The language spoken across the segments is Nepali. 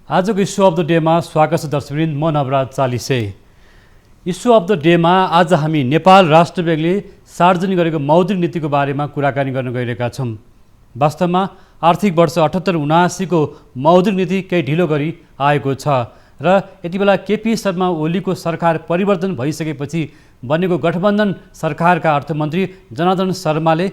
आजको इस्यु अफ द डेमा स्वागत छ दर्शकवृन्द। म नवराज चालिसे। इस्यु अफ द डेमा आज हामी नेपाल राष्ट्र ब्याङ्कले सार्वजनिक गरेको मौद्रिक नीतिको बारेमा कुराकानी गर्न गइरहेका छौँ। वास्तवमा आर्थिक वर्ष 78-79 को मौद्रिक नीति केही ढिलो गरी आएको छ र यति बेला केपी शर्मा ओलीको सरकार परिवर्तन भइसकेपछि बनेको गठबन्धन सरकारका अर्थमन्त्री जनार्दन शर्माले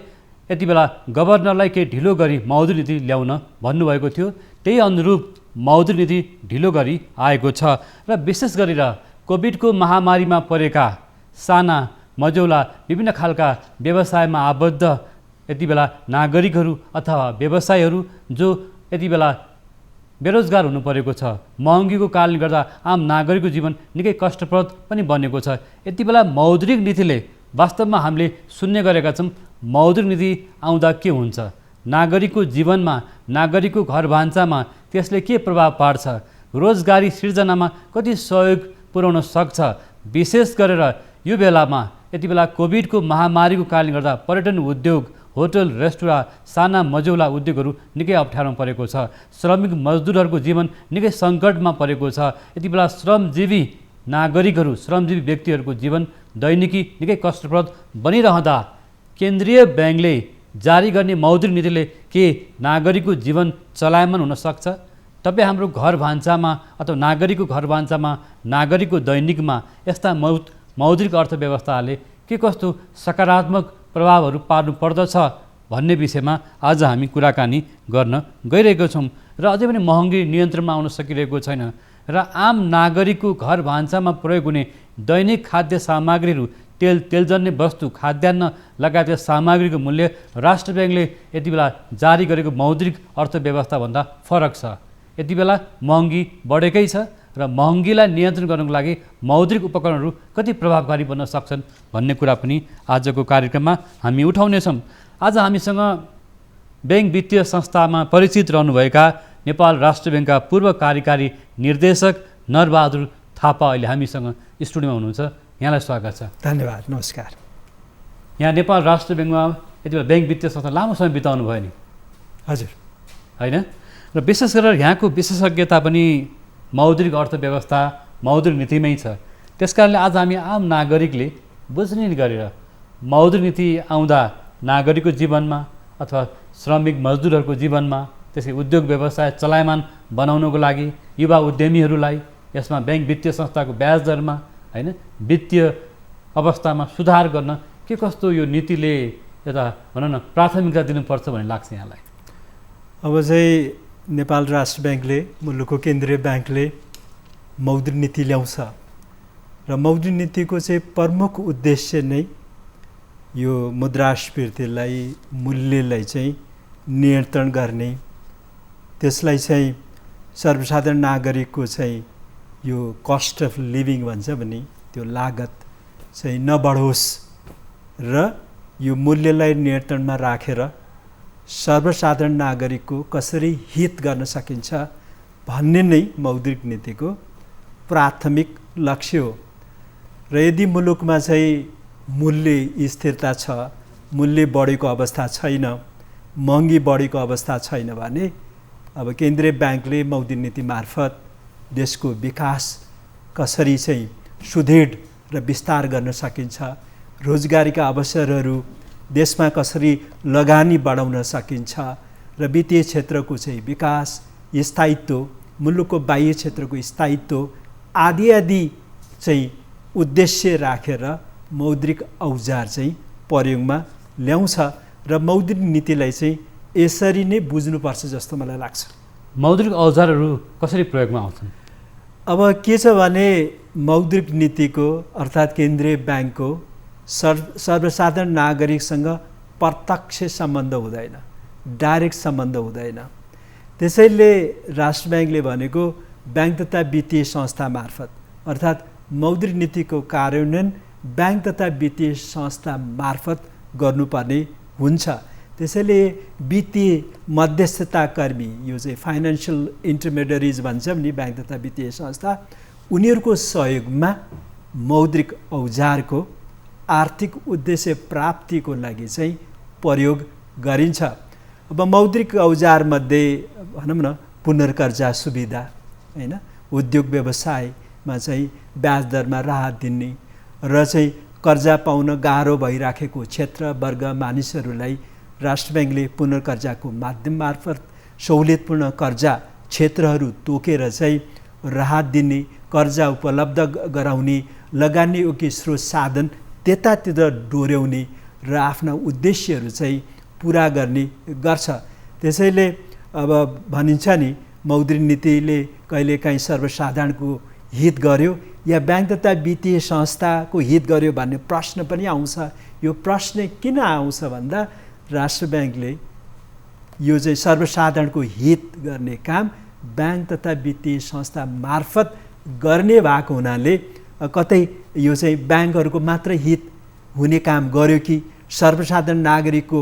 यति बेला गभर्नरलाई केही ढिलो गरी मौद्रिक नीति ल्याउन भन्नुभएको थियो। त्यही अनुरूप मौद्रिक नीति ढिलो गरी आएको छ र विशेष गरेर कोभिडको महामारीमा परेका साना मझौला विभिन्न खालका व्यवसायमा आबद्ध यति बेला नागरिकहरू अथवा व्यवसायीहरू जो यति बेला बेरोजगार हुनु परेको छ, महँगीको कारणले गर्दा आम नागरिकको जीवन निकै कष्टप्रद पनि बनेको छ। यति बेला मौद्रिक नीतिले वास्तवमा हामीले सुन्ने गरेका छौँ मौद्रिक नीति आउँदा के हुन्छ, नागरिकको जीवनमा, नागरिकको घर भान्सामा त्यसले के प्रभाव पार्छ, रोजगारी सिर्जनामा कति सहयोग पुर्याउन सक्छ। विशेष गरेर यो बेलामा यति बेला कोभिडको महामारीको कारणले गर्दा पर्यटन उद्योग, होटल, रेस्टुरेन्ट, साना मझौला उद्योगहरू निकै अप्ठ्यारोमा परेको छ। श्रमिक मजदुरहरूको जीवन निकै सङ्कटमा परेको छ। यति बेला श्रमजीवी नागरिकहरू, श्रमजीवी व्यक्तिहरूको जीवन दैनिकी निकै कष्टप्रद बनिरहँदा केन्द्रीय ब्याङ्कले जारी गर्ने मौद्रिक नीतिले के नागरिकको जीवन चलायमान हुन सक्छ? तपाईँ हाम्रो घर भान्सामा अथवा नागरिकको घर भान्सामा, नागरिकको दैनिकमा यस्ता मौद्रिक अर्थव्यवस्थाले के कस्तो सकारात्मक प्रभावहरू पार्नु पर्दछ भन्ने विषयमा आज हामी कुराकानी गर्न गइरहेको छौँ। र अझै पनि महँगी नियन्त्रणमा आउन सकिरहेको छैन र आम नागरिकको घर भान्सामा प्रयोग हुने दैनिक खाद्य सामग्रीहरू, तेलजन्य वस्तु, खाद्यान्न लगायतका सामग्रीको मूल्य राष्ट्र ब्याङ्कले यति बेला जारी गरेको मौद्रिक अर्थव्यवस्थाभन्दा फरक छ। यति बेला महँगी बढेकै छ र महँगीलाई नियन्त्रण गर्नको लागि मौद्रिक उपकरणहरू कति प्रभावकारी बन्न सक्छन् भन्ने कुरा पनि आजको कार्यक्रममा हामी उठाउनेछौँ। आज हामीसँग ब्याङ्क वित्तीय संस्थामा परिचित रहनुभएका नेपाल राष्ट्र ब्याङ्कका पूर्व कार्यकारी निर्देशक नरबहादुर थापा अहिले हामीसँग स्टुडियोमा हुनुहुन्छ। यहाँलाई स्वागत छ। धन्यवाद, नमस्कार। यहाँ नेपाल राष्ट्र ब्याङ्कमा यति बेला ब्याङ्क वित्तीय संस्था लामो समय बिताउनु भयो नि? हजुर, होइन? र विशेष गरेर यहाँको विशेषज्ञता पनि मौद्रिक अर्थव्यवस्था, मौद्रिक नीतिमै छ। त्यस कारणले आज हामी आम नागरिकले बुझ्ने गरेर मौद्रिक नीति आउँदा नागरिकको जीवनमा अथवा श्रमिक मजदुरहरूको जीवनमा, त्यसै उद्योग व्यवसाय चलायमान बनाउनको लागि युवा उद्यमीहरूलाई यसमा ब्याङ्क वित्तीय संस्थाको ब्याज दरमा, होइन, वित्तीय अवस्थामा सुधार गर्न के कस्तो यो नीतिले यता भनौँ न प्राथमिकता दिनुपर्छ भन्ने लाग्छ यहाँलाई? अब चाहिँ नेपाल राष्ट्र ब्याङ्कले, मुलुकको केन्द्रीय ब्याङ्कले मौद्रिक नीति ल्याउँछ र मौद्रिक नीतिको चाहिँ प्रमुख उद्देश्य नै यो मुद्रास्फीतिलाई, मूल्यलाई चाहिँ नियन्त्रण गर्ने, त्यसलाई चाहिँ सर्वसाधारण नागरिकको चाहिँ यो कस्ट अफ लिभिङ भन्छ भने त्यो लागत चाहिँ नबढोस् र यो मूल्यलाई नियन्त्रणमा राखेर सर्वसाधारण नागरिकको कसरी हित गर्न सकिन्छ भन्ने नै मौद्रिक नीतिको प्राथमिक लक्ष्य हो। र यदि मुलुकमा चाहिँ मूल्य स्थिरता छ, मूल्य बढेको अवस्था छैन, महँगी बढेको अवस्था छैन भने अब केन्द्रीय ब्याङ्कले मौद्रिक नीति मार्फत देशको विकास कसरी चाहिँ सुदृढ र विस्तार गर्न सकिन्छ, रोजगारीका अवसरहरू देशमा कसरी लगानी बढाउन सकिन्छ र वित्तीय क्षेत्रको चाहिँ विकास, स्थायित्व, मुलुकको बाह्य क्षेत्रको स्थायित्व आदि चाहिँ उद्देश्य राखेर मौद्रिक औजार चाहिँ प्रयोगमा ल्याउँछ र मौद्रिक नीतिलाई चाहिँ यसरी नै बुझ्नुपर्छ जस्तो मलाई लाग्छ। मौद्रिक औजारहरू कसरी प्रयोगमा आउँछन्? अब के छ भने मौद्रिक नीतिको अर्थात् केन्द्रीय ब्याङ्कको सर्वसाधारण नागरिकसँग प्रत्यक्ष सम्बन्ध हुँदैन, डाइरेक्ट सम्बन्ध हुँदैन। त्यसैले राष्ट्र ब्याङ्कले भनेको ब्याङ्क तथा वित्तीय संस्था मार्फत अर्थात् मौद्रिक नीतिको कार्यान्वयन ब्याङ्क तथा वित्तीय संस्था मार्फत गर्नुपर्ने हुन्छ। त्यसैले वित्तीय मध्यस्थताकर्मी, यो चाहिँ फाइनेन्सियल इन्टरमिडियरिज भन्छ नि ब्याङ्क तथा वित्तीय संस्था, उनीहरूको सहयोगमा मौद्रिक औजारको आर्थिक उद्देश्य प्राप्तिको लागि चाहिँ प्रयोग गरिन्छ। अब मौद्रिक औजारमध्ये भनौँ न पुनर्कर्जा सुविधा हैन, उद्योग व्यवसायमा चाहिँ ब्याज दरमा राहत दिने र चाहिँ कर्जा पाउन गाह्रो भइराखेको क्षेत्रवर्ग मानिसहरूलाई राष्ट्र ब्याङ्कले पुनर्कर्जाको माध्यम मार्फत सहुलियतपूर्ण कर्जा क्षेत्रहरू तोकेर चाहिँ राहत दिने, कर्जा उपलब्ध गराउने, लगानीयोग्य स्रोत साधन त्यतातिर डोर्याउने र आफ्ना उद्देश्यहरू चाहिँ पुरा गर्ने गर्छ। त्यसैले अब भनिन्छ नि, मौद्रिक नीतिले कहिलेकाहीँ सर्वसाधारणको हित गर्यो या ब्याङ्क तथा वित्तीय संस्थाको हित गर्यो भन्ने प्रश्न पनि आउँछ। यो प्रश्न किन आउँछ भन्दा राष्ट्र ब्याङ्कले यो चाहिँ सर्वसाधारणको हित गर्ने काम ब्याङ्क तथा वित्तीय संस्था मार्फत गर्ने भएको हुनाले कतै यो चाहिँ ब्याङ्कहरूको मात्र हित हुने काम गर्यो कि सर्वसाधारण नागरिकको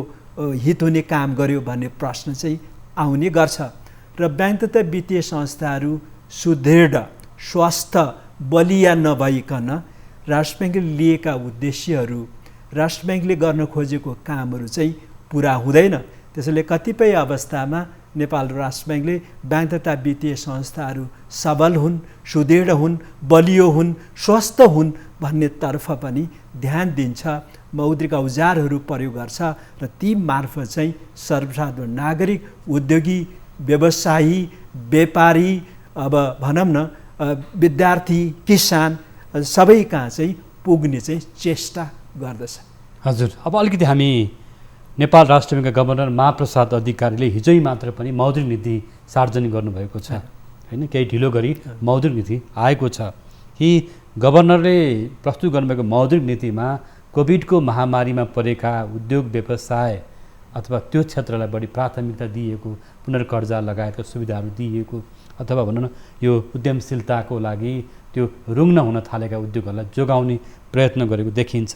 हित हुने काम गर्यो भन्ने प्रश्न चाहिँ आउने गर्छ। र ब्याङ्क तथा वित्तीय संस्थाहरू सुदृढ, स्वस्थ, बलिया नभइकन राष्ट्र ब्याङ्कले लिएका उद्देश्यहरू, राष्ट्र ब्याङ्कले गर्न खोजेको कामहरू चाहिँ पुरा हुँदैन। त्यसैले कतिपय अवस्थामा नेपाल राष्ट्र ब्याङ्कले ब्याङ्क तथा वित्तीय संस्थाहरू सबल हुन्, सुदृढ हुन्, बलियो हुन्, स्वस्थ हुन् भन्नेतर्फ पनि ध्यान दिन्छ, मौद्रिक औजारहरू प्रयोग गर्छ र ती मार्फत चाहिँ सर्वसाधारण नागरिक, उद्योगी, व्यवसायी, व्यापारी, अब भनौँ न विद्यार्थी, किसान सबै कहाँ चाहिँ पुग्ने चाहिँ चेष्टा गर्दछ। हजुर, अब अलिकति हामी नेपाल राष्ट्र ब्याङ्कका गभर्नर महाप्रसाद अधिकारीले हिजै मात्र पनि मौद्रिक नीति सार्वजनिक गर्नुभएको छ हैन, केही ढिलो गरी मौद्रिक नीति आएको छ कि गभर्नरले प्रस्तुत गर्नुभएको मौद्रिक नीतिमा कोभिडको महामारीमा परेका उद्योग व्यवसाय अथवा त्यो क्षेत्रलाई बढी प्राथमिकता दिएको, पुनर्कर्जा लगायतका सुविधाहरू दिएको अथवा भनौँ न यो उद्यमशीलताको लागि त्यो रुग्न हुन थालेका उद्योगहरूलाई जोगाउने प्रयत्न गरेको देखिन्छ।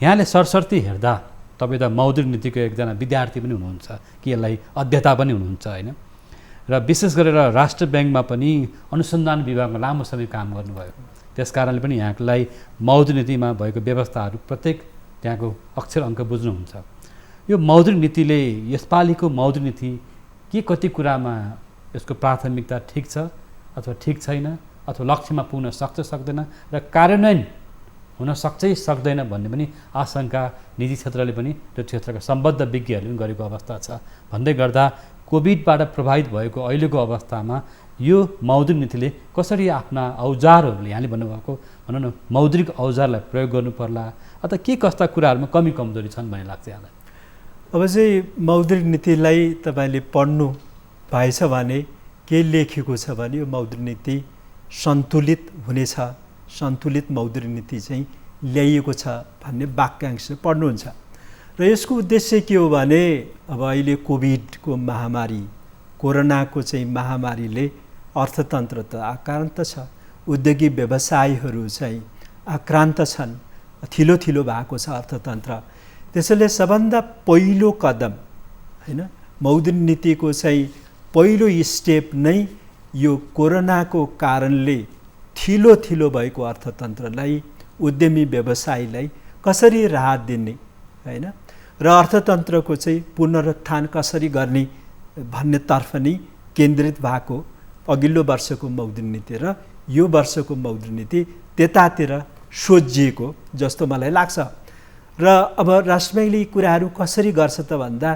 यहाँले सरसर्ती हेर्दा तपाईँ त मौद्रिक नीतिको एकजना विद्यार्थी पनि हुनुहुन्छ कि यसलाई अध्येता पनि हुनुहुन्छ होइन, र विशेष गरेर राष्ट्र ब्याङ्कमा पनि अनुसन्धान विभागमा लामो समय काम गर्नुभयो। त्यस कारणले पनि यहाँलाई मौद्रिक नीतिमा भएको व्यवस्थाहरू प्रत्येक त्यहाँको अक्षर अङ्क बुझ्नुहुन्छ। यो मौद्रिक नीतिले यसपालिको मौद्रिक नीति के कति कुरामा यसको प्राथमिकता ठिक छ अथवा ठिक छैन, अथवा लक्ष्यमा पुग्न सक्छ सक्दैन, र कार्यान्वयन हुन सक्छै सक्दैन भन्ने पनि आशंका निजी क्षेत्रले पनि त्यो क्षेत्रका सम्बद्ध विज्ञहरूले पनि गरेको अवस्था छ। भन्दै गर्दा कोभिडबाट प्रभावित भएको अहिलेको अवस्थामा यो मौद्रिक नीतिले कसरी आफ्ना औजारहरूले, यहाँले भन्नुभएको भनौँ न मौद्रिक औजारलाई प्रयोग गर्नु पर्ला अथवा के कस्ता कुराहरूमा कमी कमजोरी छन् भन्ने लाग्छ यहाँलाई? अब चाहिँ मौद्रिक नीतिलाई तपाईँले पढ्नु भएछ भने के लेखेको छ भने यो मौद्रिक नीति सन्तुलित हुनेछ, सन्तुलित मौद्रिक नीति चाहिँ ल्याइएको छ भन्ने वाक्यांश पढ्नुहुन्छ। र यसको उद्देश्य के हो भने अब अहिले कोभिडको महामारी, कोरोनाको चाहिँ महामारीले अर्थतन्त्र त आक्रान्त छ, उद्योगी व्यवसायीहरू चाहिँ आक्रान्त छन्, थिलो थिलो भएको छ अर्थतन्त्र। त्यसैले सबभन्दा पहिलो कदम हैन, मौद्रिक नीतिको चाहिँ पहिलो स्टेप नै यो कोरोनाको कारणले थिलो थिलो भएको अर्थतन्त्रलाई, उद्यमी व्यवसायीलाई कसरी राहत दिने हैन, र अर्थतन्त्रको चाहिँ पुनरुत्थान कसरी गर्ने भन्नेतर्फ नै केन्द्रित भएको अघिल्लो वर्षको मौद्रिक नीति र यो वर्षको मौद्रिक नीति त्यतातिर सोझिएको जस्तो मलाई लाग्छ। र अब राष्ट्र ब्याङ्कले यी कुराहरू कसरी गर्छ त भन्दा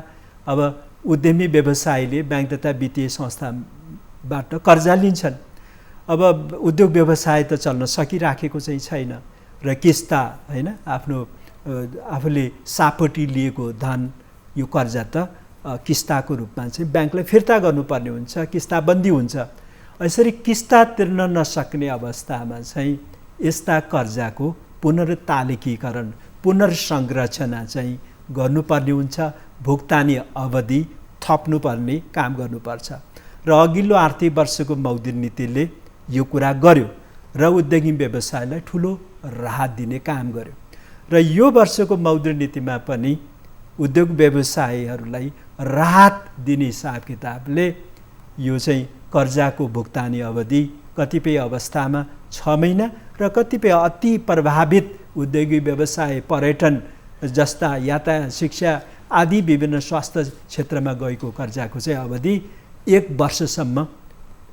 अब उद्यमी व्यवसायीले ब्याङ्क तथा वित्तीय संस्थाबाट कर्जा लिन्छन्। अब उद्योग व्यवसाय त चल्न सकिराखेको चाहिँ छैन र किस्ता हैन, आफ्नो आफूले सापटी लिएको धन यो कर्जा त किस्ताको रूपमा चाहिँ ब्याङ्कलाई फिर्ता गर्नुपर्ने हुन्छ, किस्ताबन्दी हुन्छ। यसरी किस्ता तिर्न नसक्ने अवस्थामा चाहिँ यस्ता कर्जाको पुनर्तालिकीकरण, पुनर्संरचना चाहिँ गर्नुपर्ने हुन्छ, भुक्तानी अवधि थप्नुपर्ने काम गर्नुपर्छ। र अघिल्लो आर्थिक वर्षको मौद्रिक नीतिले यो कुरा गर्यो र उद्योगी व्यवसायलाई ठुलो राहत दिने काम गर्यो। र यो वर्षको मौद्रिक नीतिमा पनि उद्योग व्यवसायीहरूलाई राहत दिने हिसाब किताबले यो चाहिँ कर्जाको भुक्तानी अवधि कतिपय अवस्थामा 6 महिना र कतिपय अति प्रभावित उद्योगी व्यवसाय, पर्यटन जस्ता, यातायात, शिक्षा आदि विभिन्न स्वास्थ्य क्षेत्रमा गएको कर्जाको चाहिँ अवधि 1 वर्षसम्म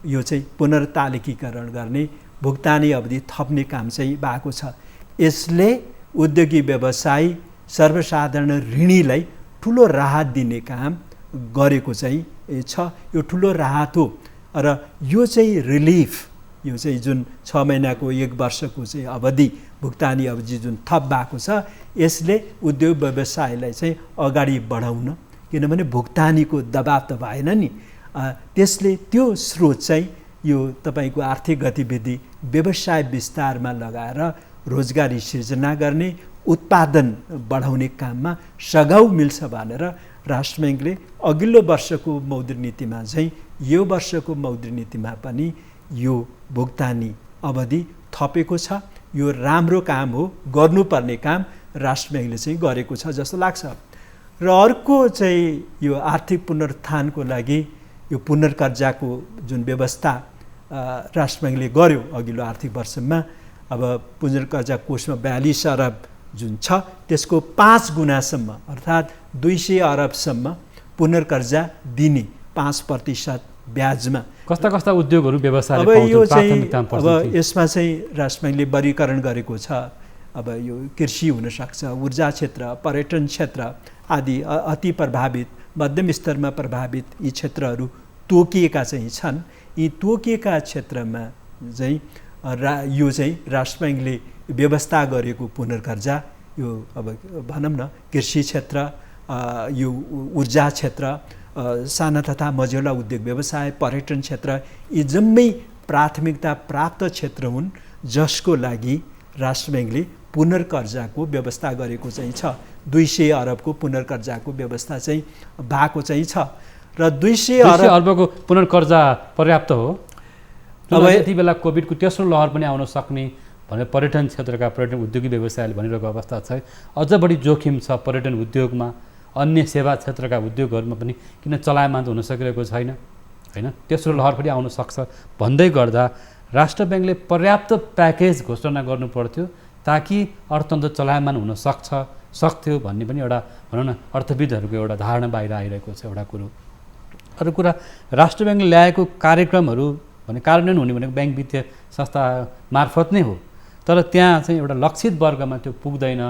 यो चाहिँ पुनर्तालिकीकरण गर्ने भुक्तानी अवधि थप्ने काम चाहिँ भएको छ। यसले उद्योगी व्यवसायी सर्वसाधारण ऋणीलाई ठुलो राहत दिने काम गरेको चाहिँ छ। यो ठुलो राहत हो र यो चाहिँ रिलिफ, यो चाहिँ जुन 6 महिनाको 1 वर्षको चाहिँ अवधि भुक्तानी अवधि जुन थप भएको छ, यसले उद्योग व्यवसायलाई चाहिँ अगाडि बढाउन, किनभने भुक्तानीको दबाब त भएन नि, त्यसले त्यो स्रोत चाहिँ यो तपाईँको आर्थिक गतिविधि व्यवसाय विस्तारमा लगाएर रोजगारी सिर्जना गर्ने, उत्पादन बढाउने काममा सघाउ मिल्छ भनेर राष्ट्र ब्याङ्कले अघिल्लो वर्षको मौद्रिक नीतिमा चाहिँ यो वर्षको मौद्रिक नीतिमा पनि यो भुक्तानी अवधि थपेको छ। यो राम्रो काम हो, गर्नुपर्ने काम राष्ट्र ब्याङ्कले चाहिँ गरेको छ जस्तो लाग्छ। र अर्को चाहिँ यो आर्थिक पुनरुत्थानको लागि यो पुनर्कर्जाको जुन व्यवस्था राष्ट्र ब्याङ्कले गर्यो अघिल्लो आर्थिक वर्षमा, अब पुनर्कर्जा कोषमा 42 अरब जुन छ त्यसको 5 गुणासम्म अर्थात् 200 अरबसम्म पुनर्कर्जा दिने 5% ब्याजमा। कस्ता कस्ता उद्योगहरू व्यवसायले अब यो चाहिँ पाउँछन्? अब यसमा चाहिँ राष्ट्र ब्याङ्कले वर्गीकरण गरेको छ। अब यो कृषि हुनसक्छ, ऊर्जा क्षेत्र, पर्यटन क्षेत्र आदि अति प्रभावित, मध्यम स्तरमा प्रभावित यी क्षेत्रहरू तोकिएका चाहिँ छन्। यी तोकिएका क्षेत्रमा चाहिँ यो चाहिँ राष्ट्र ब्याङ्कले व्यवस्था गरेको पुनर्कर्जा, यो अब भनौँ न कृषि क्षेत्र, यो ऊर्जा क्षेत्र, साना तथा मझौला उद्योग व्यवसाय, पर्यटन क्षेत्र, यी जम्मै प्राथमिकता प्राप्त क्षेत्र हुन् जसको लागि राष्ट्र ब्याङ्कले पुनर्कर्जाको व्यवस्था गरेको चाहिँ छ। 200 अरबको पुनर्कर्जाको व्यवस्था चाहिँ भएको चाहिँ छ र 200 अरबको पुनर्कर्जा पर्याप्त हो। अब यति बेला कोभिडको तेस्रो लहर पनि आउन सक्ने भनेर पर्यटन क्षेत्रका पर्यटन उद्योगी व्यवसायले भनिरहेको अवस्था छ। अझ बढी जोखिम छ पर्यटन उद्योगमा, अन्य सेवा क्षेत्रका उद्योगहरूमा पनि, किन चलायमान त हुन सकिरहेको छैन होइन, तेस्रो लहर पनि आउन सक्छ भन्दै गर्दा राष्ट्र ब्याङ्कले पर्याप्त प्याकेज घोषणा गर्नु पर्थ्यो ताकि अर्थतन्त्र चलायमान हुन सक्थ्यो भन्ने पनि एउटा भनौँ न अर्थविदहरूको एउटा धारणा बाहिर आइरहेको छ एउटा कुरो। अरू कुरा, राष्ट्र ब्याङ्कले ल्याएको कार्यक्रमहरू भने कार्यान्वयन हुने भनेको ब्याङ्क वित्तीय संस्था मार्फत नै हो, तर त्यहाँ चाहिँ एउटा लक्षित वर्गमा त्यो पुग्दैन।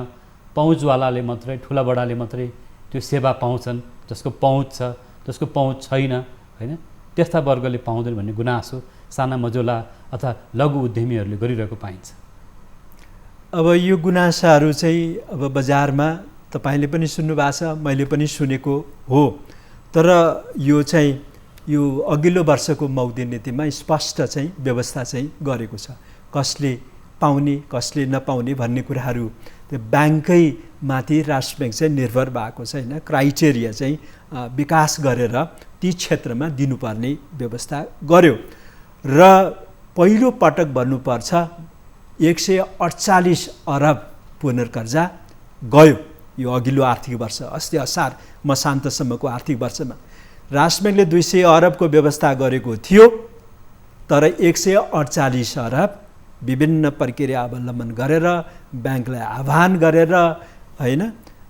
पहुँचवालाले मात्रै, ठुला बडाले मात्रै त्यो सेवा पाउँछन्, जसको पहुँच छ, जसको पहुँच छैन होइन, त्यस्ता वर्गले पाउँदैन भन्ने गुनासो साना मझौला अथवा लघु उद्यमीहरूले गरिरहेको पाइन्छ। अब यो गुनासाहरू चाहिँ अब बजारमा तपाईँले पनि सुन्नुभएको छ, मैले पनि सुनेको हो, तर यो चाहिँ यो अघिल्लो वर्षको मौद्रिक नीतिमा स्पष्ट चाहिँ व्यवस्था चाहिँ गरेको छ। कसले पाउने कसले नपाउने भन्ने कुराहरू त्यो ब्याङ्कै माथि राष्ट्र ब्याङ्क चाहिँ निर्भर भएको छैन। क्राइटेरिया चाहिँ विकास गरेर ती क्षेत्रमा दिनुपर्ने व्यवस्था गर्यो र पहिलो पटक भन्नुपर्छ 148 अरब पुनर्कर्जा गयो यो अघिल्लो आर्थिक वर्ष, अस्ति असार मसान्तसम्मको आर्थिक वर्षमा। राष्ट्र ब्याङ्कले 200 अरबको व्यवस्था गरेको थियो, तर 148 अरब विभिन्न प्रक्रिया अवलम्बन गरेर ब्याङ्कलाई आह्वान गरेर होइन,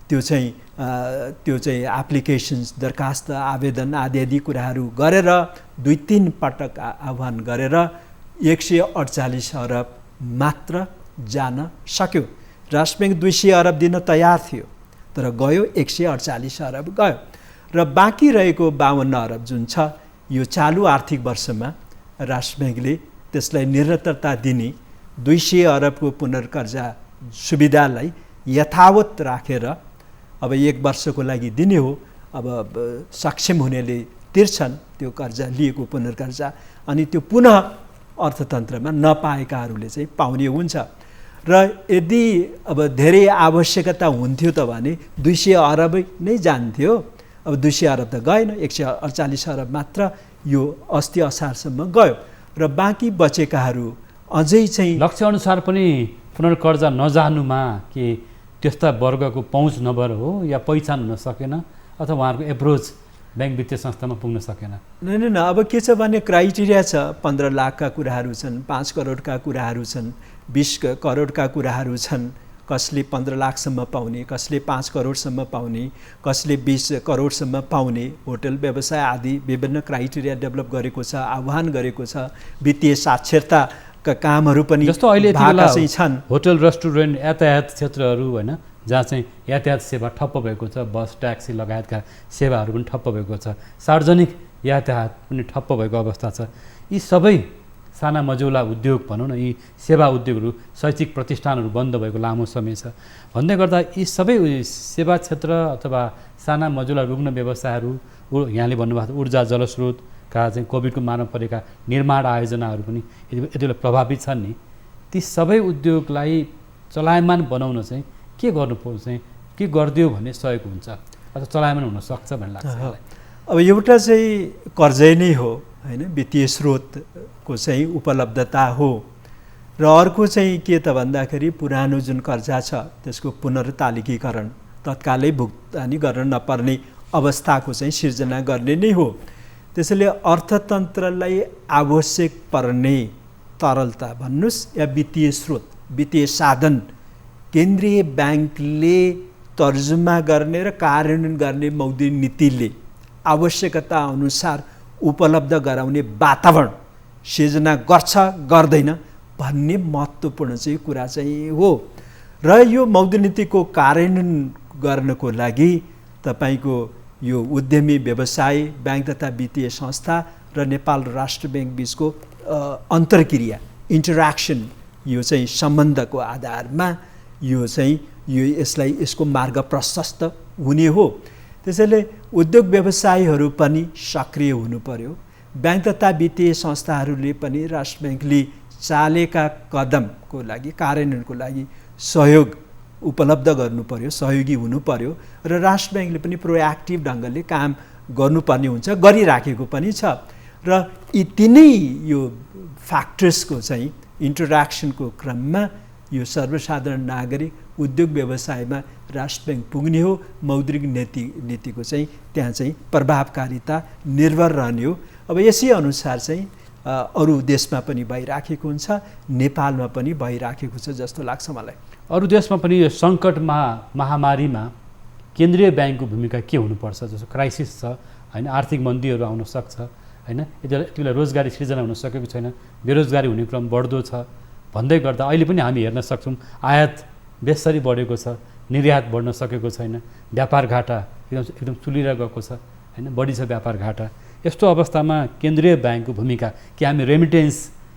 त्यो चाहिँ एप्लिकेसन्स, दरखास्त, आवेदन आदि कुराहरू गरेर 2-3 पटक आह्वान गरेर 148 अरब मात्र जान सक्यो। राष्ट्र ब्याङ्क 200 अरब दिन तयार थियो, तर गयो 148 अरब गयो र बाँकी रहेको 52 अरब जुन छ यो चालु आर्थिक वर्षमा राष्ट्र ब्याङ्कले त्यसलाई निरन्तरता दिने 200 अरबको पुनर्कर्जा सुविधालाई यथावत राखेर अब 1 वर्षको लागि दिने हो। अब सक्षम हुनेले तिर्छन् त्यो कर्जा, लिएको पुनर्कर्जा, अनि त्यो पुनः अर्थतन्त्रमा नपाएकाहरूले चाहिँ पाउने हुन्छ। र यदि अब धेरै आवश्यकता हुन्थ्यो त भने 200 अरब नै जान्थ्यो। अब 200 अरब त गएन, 148 अरब मात्र यो अस्ति असारसम्म गयो र बाँकी बचेकाहरू अझै चाहिँ लक्ष्यअनुसार पनि पुनर्कर्जा नजानुमा के त्यस्ता वर्गको पहुँच नभएर हो या पहिचान हुन सकेन अथवा उहाँहरूको एप्रोच ब्याङ्क वित्तीय संस्थामा पुग्न सकेन? न अब के छ भने क्राइटेरिया छ, 15 लाखका कुराहरू छन्, 5 करोडका कुराहरू छन्, 20 करोडका कुराहरू छन्, कसले 15 लाखसम्म पाउने, कसले 5 करोडसम्म पाउने, कसले 20 करोडसम्म पाउने, होटल व्यवसाय आदि विभिन्न क्राइटेरिया डेभलप गरेको छ, आह्वान गरेको छ। वित्तीय साक्षरताका कामहरू पनि जस्तो अहिले चाहिँ छन्। होटल, रेस्टुरेन्ट, यातायात क्षेत्रहरू होइन, जहाँ चाहिँ यातायात सेवा ठप्प भएको छ, बस, ट्याक्सी लगायतका सेवाहरू पनि ठप्प भएको छ, सार्वजनिक यातायात पनि ठप्प भएको अवस्था छ। यी सबै साना मझौला उद्योग भनौँ न, यी सेवा उद्योगहरू, शैक्षिक प्रतिष्ठानहरू बन्द भएको लामो समय छ। भन्दै गर्दा यी सबै सेवा क्षेत्र अथवा साना मझौला रुग्ण व्यवसायहरू, यहाँले भन्नुभएको ऊर्जा जलस्रोतका चाहिँ कोभिडको मार्न परेका निर्माण आयोजनाहरू पनि यति बेला प्रभावित छन् नि। ती सबै उद्योगलाई चलायमान बनाउन चाहिँ के गर्नुपर्छ, चाहिँ के गरिदियो भने सहयोग हुन्छ अथवा चलायमान हुनसक्छ भन्ने लाग्छ? अब एउटा चाहिँ कर्जै नै हो होइन, वित्तीय स्रोतको चाहिँ उपलब्धता हो, र अर्को चाहिँ के त भन्दाखेरि पुरानो जुन कर्जा छ त्यसको पुनर्तालिकीकरण, तत्कालै भुक्तानी गर्न नपर्ने अवस्थाको चाहिँ सिर्जना गर्ने नै हो। त्यसैले अर्थतन्त्रलाई आवश्यक पर्ने तरलता भन्नुहोस् या वित्तीय स्रोत, वित्तीय साधन केन्द्रीय ब्याङ्कले तर्जुमा गर्ने र कार्यान्वयन गर्ने मौद्रिक नीतिले आवश्यकता अनुसार उपलब्ध गराउने वातावरण सिर्जना गर्छ गर्दैन भन्ने महत्त्वपूर्ण चाहिँ कुरा चाहिँ हो। र यो मौद्रिक नीतिको कार्यान्वयन गर्नको लागि तपाईको यो उद्यमी व्यवसाय ब्याङ्क तथा वित्तीय संस्था र नेपाल राष्ट्र ब्याङ्क बीचको अन्तर्क्रिया, इन्टरेक्सन, यो चाहिँ सम्बन्धको आधारमा यो चाहिँ यसको मार्ग प्रशस्त हुने हो। त्यसैले उद्योग व्यवसायीहरू पनि सक्रिय हुनु पर्यो। ब्याङ्क तथा वित्तीय संस्थाहरूले पनि राष्ट्र ब्याङ्कले चालेका कदमको लागि, कार्यान्वयनको लागि सहयोग उपलब्ध गर्नु पर्यो, सहयोगी हुनु पर्यो, र राष्ट्र ब्याङ्कले पनि प्रोएक्टिभ ढङ्गले काम गर्नुपर्ने हुन्छ, गरिराखेको पनि छ। र यी तिनै यो फ्याक्टर्सको चाहिँ इन्टरेक्सनको क्रममा यो सर्वसाधारण नागरिक उद्योग व्यवसायमा राष्ट्र ब्याङ्क पुग्ने हो। मौद्रिक नीतिको चाहिँ त्यहाँ चाहिँ प्रभावकारिता निर्भर रहने हो। अब यसै अनुसार चाहिँ अरू देशमा पनि भइराखेको हुन्छ, नेपालमा पनि भइराखेको छ जस्तो लाग्छ मलाई। अरू देशमा पनि यो सङ्कटमा, महामारीमा केन्द्रीय ब्याङ्कको भूमिका के हुनुपर्छ? जस्तो क्राइसिस छ होइन, आर्थिक मन्दीहरू आउन सक्छ होइन, यति बेला रोजगारी सृजना हुन सकेको छैन, बेरोजगारी हुने क्रम बढ्दो छ। भन्दै गर्दा अहिले पनि हामी हेर्न सक्छौँ आयात बेसरी बढेको छ, निर्यात बढ्न सकेको छैन, व्यापार घाटा एकदम चुलिएर गएको छ होइन, बढी छ व्यापार घाटा। यस्तो अवस्थामा केन्द्रीय ब्याङ्कको भूमिका कि हामी रेमिटेन्स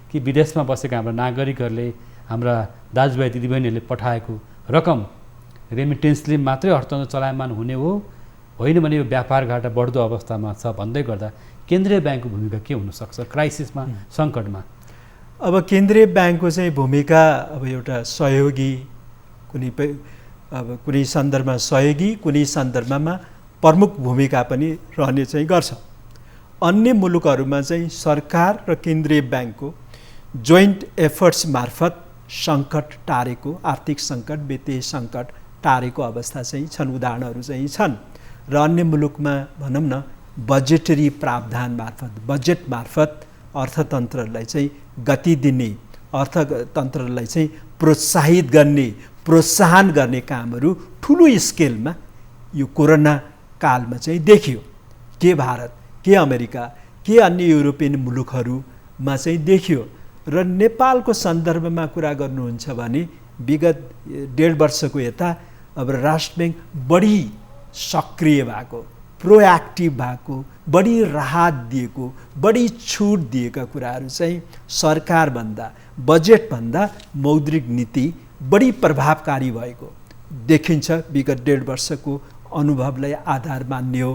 कि विदेशमा बसेका हाम्रा नागरिकहरूले, हाम्रा दाजुभाइ दिदीबहिनीहरूले पठाएको रकम रेमिटेन्सले मात्रै अर्थतन्त्र चलायमान हुने हो, होइन भने यो व्यापार घाटा बढ्दो अवस्थामा छ। भन्दै गर्दा केन्द्रीय ब्याङ्कको भूमिका के हुनसक्छ क्राइसिसमा, सङ्कटमा? अब केन्द्रीय ब्याङ्कको चाहिँ भूमिका अब एउटा सहयोगी, कुनै सन्दर्भमा सहयोगी, कुनै सन्दर्भमा प्रमुख भूमिका पनि रहने चाहिँ गर्छ। अन्य मुलुकहरूमा चाहिँ सरकार र केन्द्रीय ब्याङ्कको जोइन्ट एफर्ट्स मार्फत सङ्कट टारेको, आर्थिक सङ्कट, वित्तीय सङ्कट टारेको अवस्था चाहिँ छन्, उदाहरणहरू चाहिँ छन्। र अन्य मुलुकमा भनौँ न बजेटरी प्रावधान मार्फत, बजेट मार्फत अर्थतन्त्रलाई चाहिँ गति दिने, अर्थतन्त्रलाई चाहिँ प्रोत्साहित गर्ने, प्रोत्साहन गर्ने कामहरू ठुलो स्केलमा यो कोरोना कालमा चाहिँ देखियो। के भारत, के अमेरिका, के अन्य युरोपियन मुलुकहरूमा चाहिँ देखियो। र नेपालको सन्दर्भमा कुरा गर्नुहुन्छ भने विगत 1.5 वर्षको यता अब राष्ट्र ब्याङ्क बढी सक्रिय भएको, प्रोएक्टिभ भएको, बढी राहत दिएको, बढी छुट दिएका कुराहरू चाहिँ सरकारभन्दा, बजेटभन्दा मौद्रिक नीति बढी प्रभावकारी भएको देखिन्छ। विगत 1.5 वर्षको अनुभवलाई आधार मान्ने हो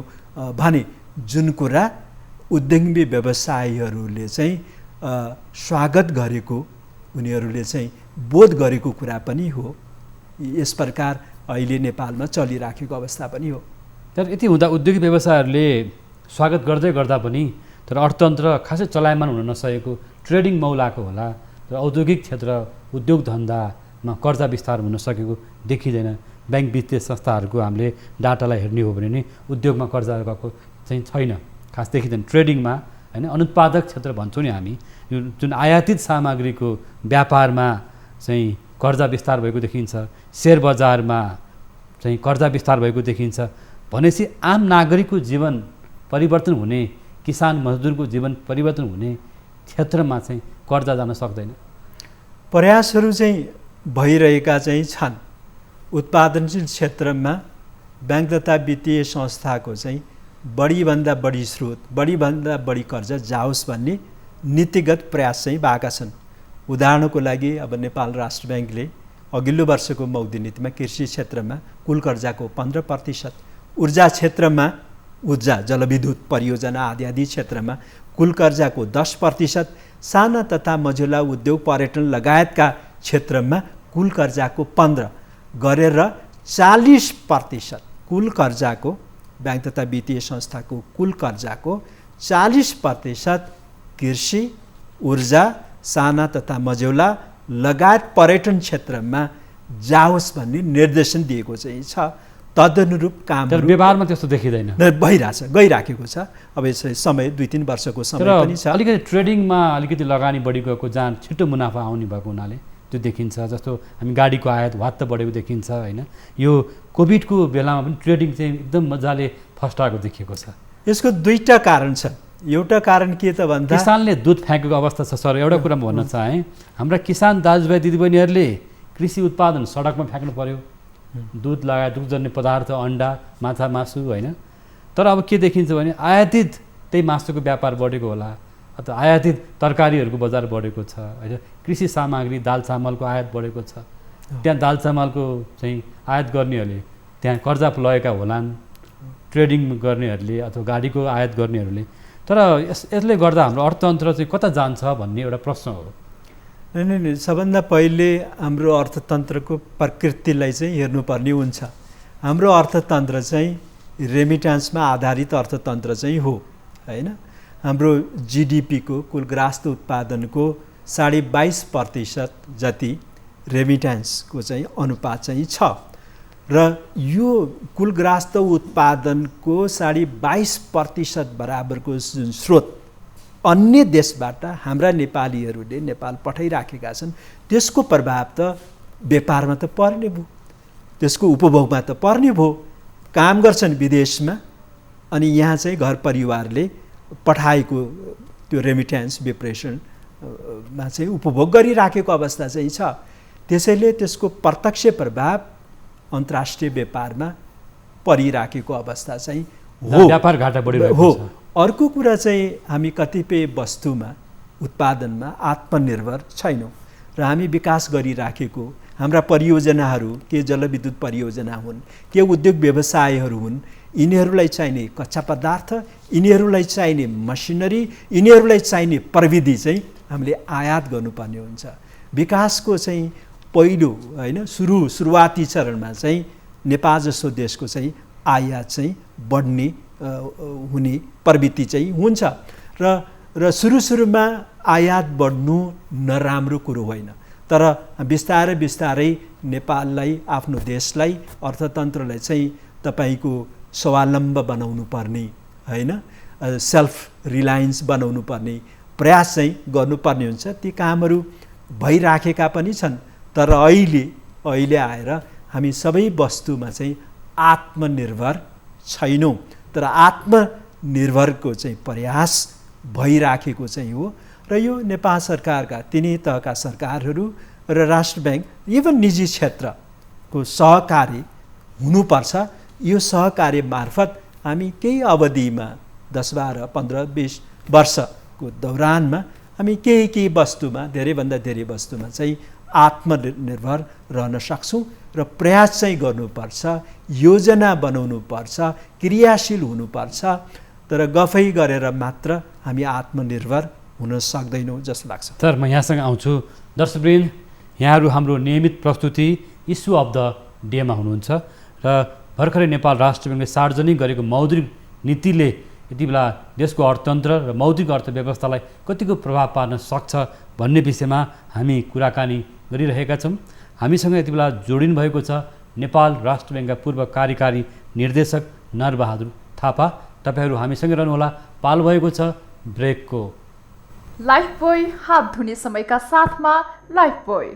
भने जुन कुरा उद्यमी व्यवसायीहरूले चाहिँ स्वागत गरेको, उनीहरूले चाहिँ बोध गरेको कुरा पनि हो। यस प्रकार अहिले नेपालमा चलिराखेको अवस्था पनि हो। तर यति हुँदा उद्योगिक व्यवसायहरूले स्वागत गर्दै गर्दा पनि तर अर्थतन्त्र खासै चलायमान हुन नसकेको, ट्रेडिङ मौलाको होला, र औद्योगिक क्षेत्र, उद्योग धन्दामा कर्जा विस्तार हुन सकेको देखिँदैन। ब्याङ्क वित्तीय संस्थाहरूको हामीले डाटालाई हेर्ने हो भने नि उद्योगमा कर्जा गएको चाहिँ छैन, खास देखिँदैन। ट्रेडिङमा होइन, अनुत्पादक क्षेत्र भन्छौँ नि हामी, जुन आयातित सामग्रीको व्यापारमा चाहिँ कर्जा विस्तार भएको देखिन्छ, शेयर बजारमा चाहिँ कर्जा विस्तार भएको देखिन्छ भनेपछि आम नागरिकको जीवन परिवर्तन हुने, किसान मजदुरको जीवन परिवर्तन हुने क्षेत्रमा चाहिँ कर्जा जान सक्दैन। प्रयासहरू चाहिँ भइरहेका चाहिँ छन्। उत्पादनशील क्षेत्रमा ब्याङ्क तथा वित्तीय संस्थाको चाहिँ बढीभन्दा बढी स्रोत, बढीभन्दा बढी कर्जा जाओस् भन्ने नीतिगत प्रयास चाहिँ भएका छन्। उदाहरणको लागि अब नेपाल राष्ट्र ब्याङ्कले अघिल्लो वर्षको मौद्रिक नीतिमा कृषि क्षेत्रमा कुल कर्जाको 15%, ऊर्जा क्षेत्रमा ऊर्जा जलविद्युत परियोजना आदि क्षेत्रमा कुल कर्जाको 10%, साना तथा मझौला उद्योग पर्यटन लगायतका क्षेत्रमा कुल कर्जाको 15 गरेर 40% कुल कर्जाको ब्याङ्क तथा वित्तीय संस्थाको कुल कर्जाको 40% कृषि, ऊर्जा, साना तथा मझौला लगायत पर्यटन क्षेत्रमा जाओस् भन्ने निर्देशन दिएको चाहिँ छ। तदनुरूप काम व्यवहारमा त्यस्तो देखिँदैन, गइराखेको छ। अब यसै समय 2-3 वर्षको समय पनि छ। अलिकति ट्रेडिङमा अलिकति लगानी बढी गएको, जहाँ छिटो मुनाफा आउने भएको हुनाले त्यो देखिन्छ। जस्तो हामी गाडीको आयात वात्त बढेको देखिन्छ होइन। यो कोभिडको बेलामा पनि ट्रेडिङ चाहिँ एकदम मजाले फस्टाएको देखिएको छ। यसको 2टा कारण छ। एउटा कारण के त भन्दा किसानले दुध फ्याँकेको अवस्था छ। सर, एउटा कुरा म भन्न चाहेँ, हाम्रा किसान दाजुभाइ दिदीबहिनीहरूले कृषि उत्पादन सडकमा फ्याँक्नु पर्यो, दुध लगायत दुग्धजन्य पदार्थ, अन्डा, माछा, मासु होइन। तर अब के देखिन्छ भने आयातित त्यही मासुको व्यापार बढेको होला, अथवा आयातित तरकारीहरूको बजार बढेको छ होइन। कृषि सामग्री, दाल चामलको आयात बढेको छ। त्यहाँ दाल चामलको चाहिँ आयात गर्नेहरूले त्यहाँ कर्जा लगेका होलान्, ट्रेडिङ गर्नेहरूले अथवा गाडीको आयात गर्नेहरूले। तर यसले गर्दा हाम्रो अर्थतन्त्र चाहिँ कता जान्छ भन्ने एउटा प्रश्न हो। नै सबभन्दा पहिले हाम्रो अर्थतन्त्रको प्रकृतिलाई चाहिँ हेर्नुपर्ने हुन्छ। हाम्रो अर्थतन्त्र चाहिँ रेमिट्यान्समा आधारित अर्थतन्त्र चाहिँ हो होइन। हाम्रो जिडिपीको कुल ग्राहस्थ उत्पादनको 22.5% जति रेमिट्यान्सको चाहिँ अनुपात चाहिँ छ र यो कुल ग्राहस्थ उत्पादनको 22.5% बराबरको जुन स्रोत अन्य देशबाट हाम्रा नेपालीहरूले नेपाल पठाइराखेका छन्, त्यसको प्रभाव त व्यापारमा त पर्ने भयो, त्यसको उपभोगमा त पर्ने भयो। काम गर्छन् विदेशमा अनि यहाँ चाहिँ घर परिवारले पठाएको त्यो रेमिट्यान्स विप्रेषणमा चाहिँ उपभोग गरिराखेको अवस्था चाहिँ छ। त्यसैले त्यसको प्रत्यक्ष प्रभाव अन्तर्राष्ट्रिय व्यापारमा परिराखेको अवस्था चाहिँ हो, व्यापार घाटा बढिरहेको हो। छ। अर्को कुरा चाहिँ हामी कतिपय वस्तुमा उत्पादनमा आत्मनिर्भर छैनौँ र हामी विकास गरिराखेको हाम्रा परियोजनाहरू के जलविद्युत परियोजना हुन्, के उद्योग व्यवसायहरू हुन्, यिनीहरूलाई चाहिने कच्चा पदार्थ, यिनीहरूलाई चाहिने मसिनरी, यिनीहरूलाई चाहिने प्रविधि चाहिँ हामीले आयात गर्नुपर्ने हुन्छ। विकासको चाहिँ पहिलो होइन सुरुवाती चरणमा चाहिँ नेपाल जस्तो देशको चाहिँ आयात चाहिँ बढ्ने हुने प्रवृत्ति चाहिँ हुन्छ र सुरुमा आयात बढ्नु नराम्रो कुरो होइन। तर बिस्तारै बिस्तारै नेपाललाई, आफ्नो देशलाई, अर्थतन्त्रलाई चाहिँ तपाईँको स्वावलम्ब बनाउनु पर्ने होइन, सेल्फ रिलायन्स बनाउनु पर्ने प्रयास चाहिँ गर्नुपर्ने हुन्छ। ती कामहरू भइराखेका पनि छन्। तर अहिले आएर हामी सबै वस्तुमा चाहिँ आत्मनिर्भर छैनौँ। तर आत्मनिर्भरको चाहिँ प्रयास भइराखेको चाहिँ हो र यो नेपाल सरकारका तिनै तहका सरकारहरू र राष्ट्र ब्याङ्क, इभन निजी क्षेत्रको सहकारी हुनुपर्छ। यो सहकारी मार्फत हामी केही अवधिमा 10, 12, 15, 20 वर्षको दौरानमा हामी केही वस्तुमा, धेरैभन्दा धेरै वस्तुमा चाहिँ आत्मनिर्भर रहन सक्छौँ र प्रयास चाहिँ गर्नुपर्छ, योजना बनाउनुपर्छ, क्रियाशील हुनुपर्छ। तर गफै गरेर मात्र हामी आत्मनिर्भर हुन सक्दैनौँ जस्तो लाग्छ। सर, म यहाँसँग आउँछु। दर्शकवृन्द, यहाँहरू हाम्रो नियमित प्रस्तुति इस्यु अफ द डेमा हुनुहुन्छ र भर्खरै नेपाल राष्ट्र ब्याङ्कले सार्वजनिक गरेको मौद्रिक नीतिले यति बेला देशको अर्थतन्त्र र मौद्रिक अर्थव्यवस्थालाई कतिको प्रभाव पार्न सक्छ भन्ने विषयमा हामी कुराकानी गरिरहेका छौँ। हामीसँग यति बेला जोडिनु भएको छ नेपाल राष्ट्र ब्याङ्कका पूर्व कार्यकारी निर्देशक नरबहादुर थापा। तपाईँहरू हामीसँगै रहनुहोला। पालो भएको छ ब्रेकको। लाइफबोय हात धुने समयका साथमा लाइफबोय।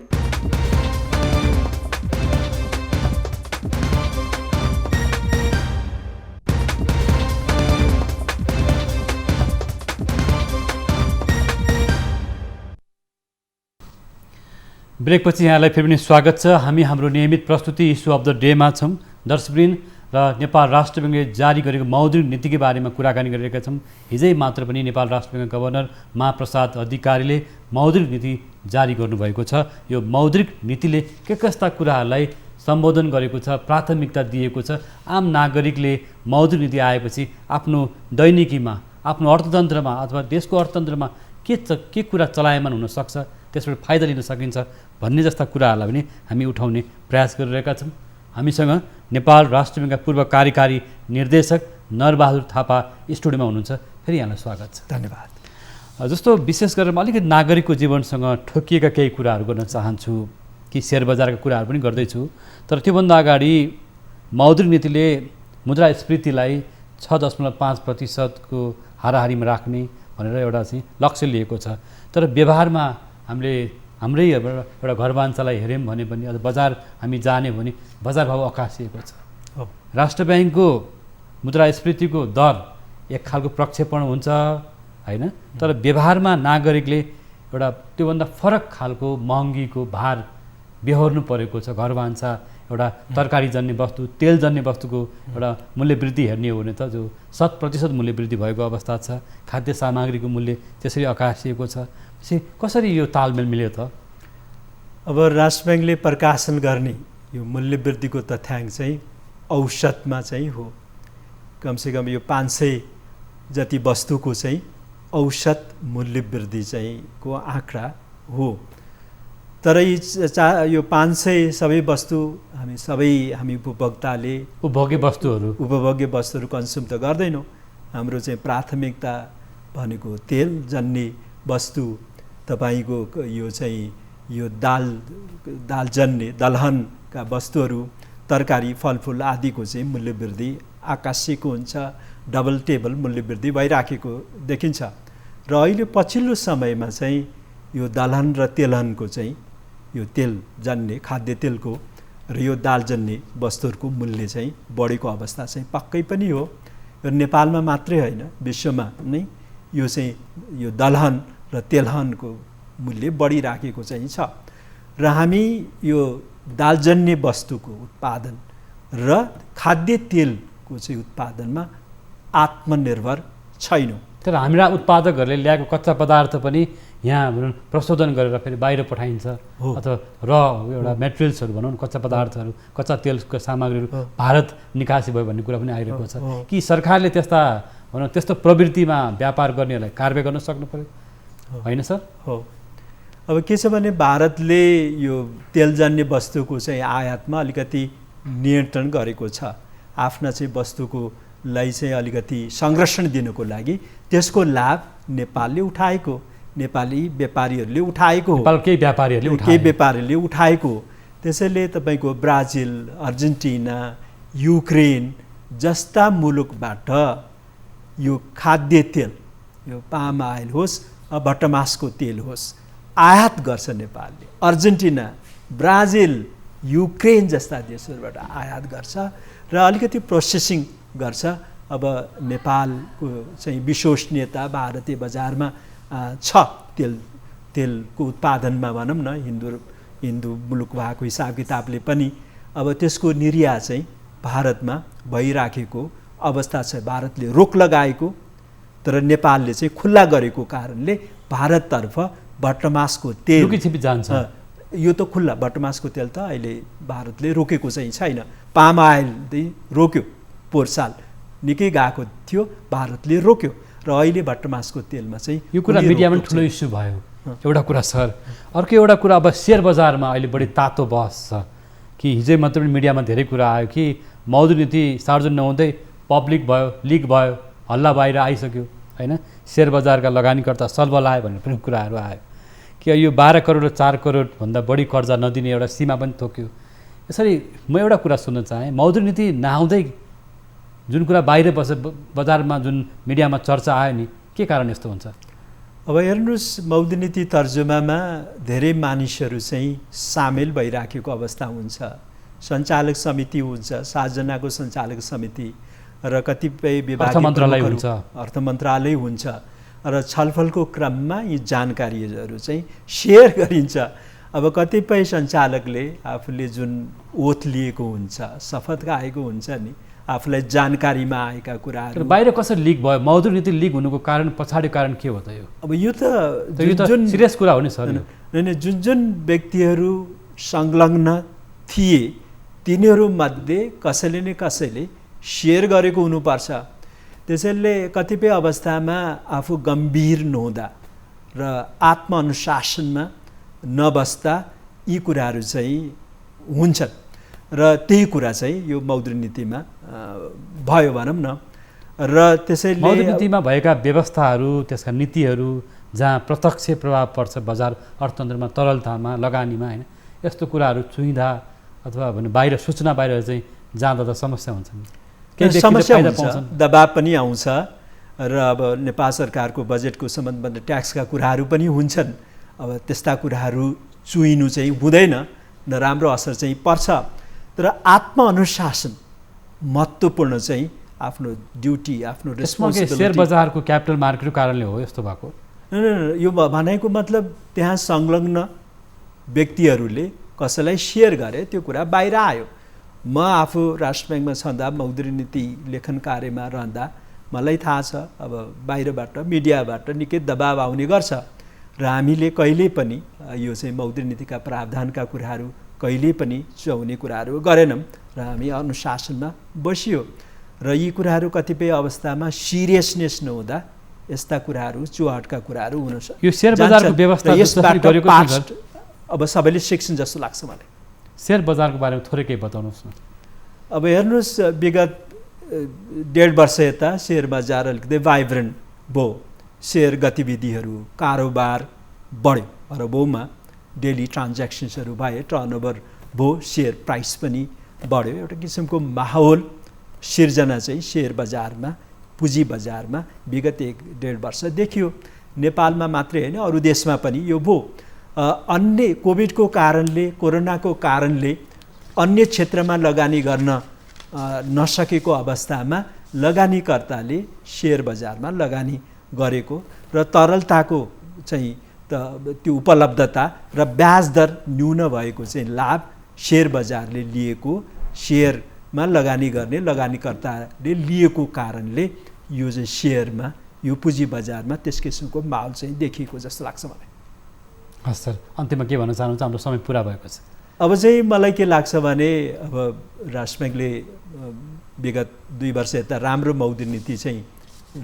ब्रेकपछि यहाँलाई फेरि पनि स्वागत छ। हामी हाम्रो नियमित प्रस्तुति इस्यु अफ द डेमा छौँ। दर्शकवृन्द र नेपाल राष्ट्र ब्याङ्कले जारी गरेको मौद्रिक नीतिको बारेमा कुराकानी गरिरहेका छौँ। हिजै मात्र पनि नेपाल राष्ट्र ब्याङ्कका गभर्नर महाप्रसाद अधिकारीले मौद्रिक नीति जारी गर्नुभएको छ। यो मौद्रिक नीतिले के कस्ता कुराहरूलाई सम्बोधन गरेको छ, प्राथमिकता दिएको छ, आम नागरिकले मौद्रिक नीति आएपछि आफ्नो दैनिकीमा, आफ्नो अर्थतन्त्रमा अथवा देशको अर्थतन्त्रमा के कुरा चलायमान हुनसक्छ, त्यसबाट फाइदा लिन सकिन्छ भन्ने जस्ता कुराहरूलाई पनि हामी उठाउने प्रयास गरिरहेका छौँ। हामीसँग नेपाल राष्ट्र ब्याङ्कका पूर्व कार्यकारी निर्देशक नरबहादुर थापा स्टुडियोमा हुनुहुन्छ। फेरि यहाँलाई स्वागत छ। धन्यवाद। जस्तो विशेष गरेर म अलिकति नागरिकको जीवनसँग ठोकिएका केही कुराहरू गर्न चाहन्छु कि सेयर बजारका कुराहरू पनि गर्दैछु। तर त्योभन्दा अगाडि मौद्रिक नीतिले मुद्रास्फीतिलाई 6.5% हाराहारीमा राख्ने भनेर एउटा चाहिँ लक्ष्य लिएको छ। तर व्यवहारमा हामीले हाम्रै एउटा घरभान्सालाई हेऱ्यौँ भने पनि अथवा बजार हामी जाने भने बजार भाउ अकासिएको छ। राष्ट्र ब्याङ्कको मुद्रास्फीतिको दर एक खालको प्रक्षेपण हुन्छ होइन, तर व्यवहारमा नागरिकले एउटा त्योभन्दा फरक खालको महँगीको भार बेहोर्नु परेको छ। घरभान्सा एउटा तरकारीजन्य वस्तु, तेलजन्य वस्तुको एउटा मूल्य वृद्धि हेर्ने हो भने त जो 100% मूल्य वृद्धि भएको अवस्था छ। खाद्य सामग्रीको मूल्य त्यसरी अकासिएको छ। कसरी यो तालमेल मिल्यो त? अब राष्ट्र ब्याङ्कले प्रकाशन गर्ने यो मूल्य वृद्धिको तथ्याङ्क चाहिँ औसतमा चाहिँ हो। कमसेकम यो 500 जति वस्तुको चाहिँ औसत मूल्य वृद्धि चाहिँ को आँकडा हो। तर यो 500 सबै वस्तु हामी उपभोक्ताले उपभोग्य वस्तुहरू कन्ज्युम त गर्दैनौँ। हाम्रो चाहिँ प्राथमिकता भनेको तेल जन्ने वस्तु, तपाईँको यो चाहिँ यो दालजन्य दलहनका वस्तुहरू, तरकारी, फलफुल आदिको चाहिँ मूल्य वृद्धि आकाशिएको हुन्छ। डबल टेबल मूल्य वृद्धि भइराखेको देखिन्छ। र अहिले पछिल्लो समयमा चाहिँ यो दलहन र तेलहनको चाहिँ यो तेलजन्य खाद्य तेलको र यो दालजन्य वस्तुहरूको मूल्य चाहिँ बढेको अवस्था चाहिँ पक्कै पनि हो। यो नेपालमा मात्रै होइन, विश्वमा नै यो चाहिँ यो दलहन र तेलहनको मूल्य बढिराखेको चाहिँ छ। र हामी यो दालजन्य वस्तुको उत्पादन र खाद्य तेलको चाहिँ उत्पादनमा आत्मनिर्भर छैनौँ। तर हाम्रा उत्पादकहरूले ल्याएको कच्चा पदार्थ पनि यहाँ प्रशोधन गरेर फेरि बाहिर पठाइन्छ अथवा एउटा मेटेरियल्सहरू भनौँ न, कच्चा पदार्थहरू, कच्चा तेलको सामग्रीहरू भारत निकासी भयो भन्ने कुरा पनि आइरहेको छ। कि सरकारले त्यस्तो प्रवृत्तिमा व्यापार गर्नेहरूलाई कारबाही गर्न सक्नु पर्यो होइन सर? हो। अब के छ भने भारतले यो तेलजन्य वस्तुको चाहिँ आयातमा अलिकति नियन्त्रण गरेको छ। आफ्ना चाहिँ वस्तुको लाई चाहिँ अलिकति संरक्षण दिनको लागि त्यसको लाभ नेपालले उठाएको, नेपाली व्यापारीहरूले उठाएको हो। केही व्यापारीहरूले उठाएको। त्यसैले तपाईँको ब्राजिल, अर्जेन्टिना, युक्रेन जस्ता मुलुकबाट यो खाद्य तेल, यो पाम आयल होस्, भटमासको तेल होस्, आयात गर्छ नेपालले। अर्जेन्टिना, ब्राजिल, युक्रेन जस्ता देशहरूबाट आयात गर्छ र अलिकति प्रोसेसिङ गर्छ। अब नेपालको चाहिँ विश्वसनीयता भारतीय बजारमा छ तेलको उत्पादनमा भनौँ न, हिन्दू मुलुक भएको हिसाब किताबले पनि अब त्यसको निर्यात चाहिँ भारतमा भइराखेको अवस्था छ। भारतले रोक लगाएको, तर नेपालले चाहिँ खुल्ला गरेको कारणले भारततर्फ भटमासको तेल जान्छ। यो त खुल्ला भटमासको तेल त अहिले भारतले रोकेको चाहिँ छैन। पाम आयल रोक्यो, पोहोर साल निकै गएको थियो, भारतले रोक्यो र अहिले भटमासको तेलमा चाहिँ यो कुरा मिडियामा ठुलो इस्यु भयो। एउटा कुरा सर, अर्को एउटा कुरा अब सेयर बजारमा अहिले बढी तातो बहस छ कि हिजै मात्र पनि मिडियामा धेरै कुरा आयो कि मौद्रिक नीति सार्वजनिक नहुँदै पब्लिक भयो, लिक भयो, हल्ला बाहिर आइसक्यो होइन, सेयर बजारका लगानीकर्ता सलबल आयो भन्ने पनि कुराहरू आयो कि यो 12 करोड र 4 करोडभन्दा बढी कर्जा नदिने एउटा सीमा पनि तोक्यो। यसरी म एउटा कुरा सुन्न चाहेँ, मौद्रिक नीति नआउँदै जुन कुरा बाहिर बजारमा जुन मिडियामा चर्चा आयो नि, के कारण यस्तो हुन्छ? अब हेर्नुहोस्, मौद्रिक नीति तर्जुमामा धेरै मानिसहरू चाहिँ सामेल भइराखेको अवस्था हुन्छ। सञ्चालक समिति हुन्छ, 7 जनाको सञ्चालक समिति र कतिपय विभाग, अर्थ मन्त्रालय हुन्छ र छलफलको क्रममा यी जानकारीहरू चाहिँ सेयर गरिन्छ। अब कतिपय सञ्चालकले आफूले जुन ओथ लिएको हुन्छ, शपथ खाएको हुन्छ नि, आफूलाई जानकारीमा आएका कुराहरू बाहिर कसरी लिक भयो? मौद्रिक नीति लिक हुनुको कारण पछाडिको कारण के हो त यो? अब यो त जुन सिरियस कुरा हो नि सर। होइन, जुन जुन व्यक्तिहरू संलग्न थिए तिनीहरूमध्ये कसैले न कसैले सेयर गरेको हुनुपर्छ। त्यसैले कतिपय अवस्थामा आफू गम्भीर नहुँदा र आत्मअनुशासनमा नबस्दा यी कुराहरू चाहिँ हुन्छन् र त्यही कुरा चाहिँ यो मौद्रिक नीतिमा भयो भनौँ न। र त्यसैले मौद्रिक नीतिमा भएका व्यवस्थाहरू, त्यसका नीतिहरू जहाँ प्रत्यक्ष प्रभाव पर्छ बजार अर्थतन्त्रमा, तरलतामा, लगानीमा, होइन, यस्तो कुराहरू छुइँदा अथवा भने बाहिर सूचना बाहिर चाहिँ जाँदा त समस्या हुन्छ नि। समस्या हुन्छ, दबाब पनि आउँछ र अब नेपाल सरकारको बजेटको सम्बन्धमा ट्याक्सका कुराहरू पनि हुन्छन्। अब त्यस्ता कुराहरू चुइनु चाहिँ हुँदैन, नराम्रो असर चाहिँ पर्छ। तर आत्मअनुशासन महत्त्वपूर्ण चाहिँ आफ्नो ड्युटी, आफ्नो रेस्पोन्सिबिलिटी। सेयर बजारको क्यापिटल मार्केटको कारणले हो यस्तो भएको? यो भनेको मतलब त्यहाँ संलग्न व्यक्तिहरूले कसैलाई सेयर गरे, त्यो कुरा बाहिर आयो। म आफू राष्ट्र ब्याङ्कमा छँदा, मौद्रिक नीति लेखन कार्यमा रहँदा मलाई थाहा छ अब बाहिरबाट, मिडियाबाट निकै दबाब आउने गर्छ र हामीले कहिल्यै पनि यो चाहिँ मौद्रिक नीतिका प्रावधानका कुराहरू कहिल्यै पनि चुहाउने कुराहरू गरेनौँ र हामी अनुशासनमा बसियो। र यी कुराहरू कतिपय अवस्थामा सिरियसनेस नहुँदा यस्ता कुराहरू, चुहाटका कुराहरू हुन सक्छ। यो सेयर बजारको व्यवस्था अब सबैले सिक्छन् जस्तो लाग्छ मलाई। सेयर बजारको बारेमा थोरै केही बताउनुहोस् न। अब हेर्नुहोस्, विगत 1.5 वर्ष यता सेयर बजार अलिकति भाइब्रेन्ट भयो। सेयर गतिविधिहरू, कारोबार बढ्यो, अरबौँमा डेली ट्रान्ज्याक्सन्सहरू भए, टर्नओभर भयो, सेयर प्राइस पनि बढ्यो। एउटा किसिमको माहौल सिर्जना चाहिँ सेयर बजारमा, पुँजी बजारमा विगत 1.5 वर्ष देखियो। नेपालमा मात्रै होइन, अरू देशमा पनि यो भयो। अन्य कोभिडको कारणले, कोरोनाको कारणले अन्य क्षेत्रमा लगानी गर्न नसकेको अवस्थामा लगानीकर्ताले सेयर बजारमा लगानी गरेको र तरलताको चाहिँ त्यो उपलब्धता र ब्याज दर न्यून भएको चाहिँ लाभ सेयर बजारले लिएको, सेयरमा लगानी गर्ने लगानीकर्ताले लिएको कारणले यो चाहिँ सेयरमा, यो पुँजी बजारमा त्यस किसिमको माहौल चाहिँ देखिएको जस्तो लाग्छ मलाई। हस् सर, अन्त्यमा के भन्न चाहनुहुन्छ? हाम्रो समय पुरा भएको छ। अब चाहिँ मलाई के लाग्छ भने अब राष्ट्र ब्याङ्कले विगत 2 वर्ष यता राम्रो मौद्रिक नीति चाहिँ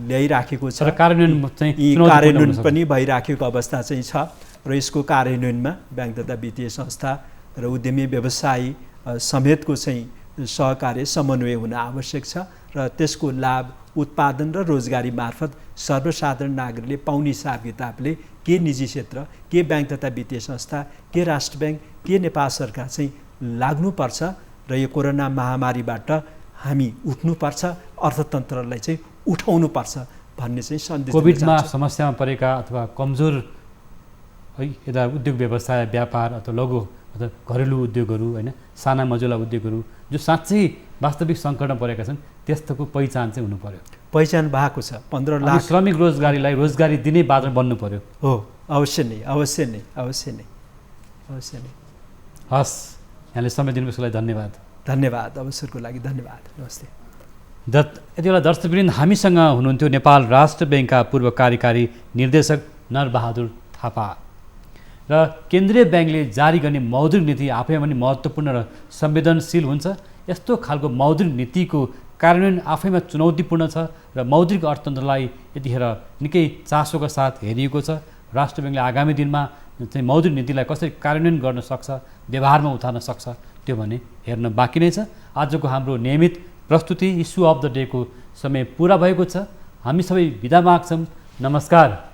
ल्याइराखेको छ। कार्यान्वयन पनि भइराखेको अवस्था चाहिँ छ र यसको कार्यान्वयनमा ब्याङ्क तथा वित्तीय संस्था र उद्यमी व्यवसायी समेतको चाहिँ सहकार्य समन्वय हुन आवश्यक छ र त्यसको लाभ उत्पादन र रोजगारी मार्फत सर्वसाधारण नागरिकले पाउने हिसाब किताबले के निजी क्षेत्र, के ब्याङ्क तथा वित्तीय संस्था, के राष्ट्र ब्याङ्क, के नेपाल सरकार चाहिँ लाग्नुपर्छ र यो कोरोना महामारीबाट हामी उठ्नुपर्छ, अर्थतन्त्रलाई चाहिँ उठाउनुपर्छ भन्ने चाहिँ सन्देश। कोभिडमा समस्यामा परेका अथवा कमजोर है यता उद्योग व्यवसाय, व्यापार अथवा लघु अथवा घरेलु उद्योगहरू, होइन, साना मझौला उद्योगहरू जो साँच्चै वास्तविक सङ्कटमा परेका छन्, त्यस्तोको पहिचान चाहिँ हुनु पर्यो। पहिचान भएको छ। 15 लाख श्रमिक रोजगारीलाई रोजगारी दिने बाजा बन्नु पर्यो। हो, अवश्य नै, अवश्य नै, अवश्य नै, अवश्य नै। हस्, यहाँले समय दिनुभएको लागि धन्यवाद। धन्यवाद, अवसरको लागि धन्यवाद। नमस्ते। यति बेला दर्शकवृन्द हामीसँग हुनुहुन्थ्यो नेपाल राष्ट्र ब्याङ्कका पूर्व कार्यकारी निर्देशक नरबहादुर थापा। र केन्द्रीय ब्याङ्कले जारी गर्ने मौद्रिक नीति आफैमा पनि महत्त्वपूर्ण र संवेदनशील हुन्छ। यस्तो खालको मौद्रिक नीतिको कार्यान्वयन आफैमा चुनौतीपूर्ण छ र मौद्रिक अर्थतन्त्रलाई यतिखेर निकै चासोका साथ हेरिएको छ। राष्ट्र ब्याङ्कले आगामी दिनमा चाहिँ मौद्रिक नीतिलाई कसरी कार्यान्वयन गर्न सक्छ, व्यवहारमा उतार्न सक्छ, त्यो भने हेर्न बाँकी नै छ। आजको हाम्रो नियमित प्रस्तुति इस्यु अफ द डेको समय पुरा भएको छ। हामी सबै बिदा माग्छौँ। नमस्कार।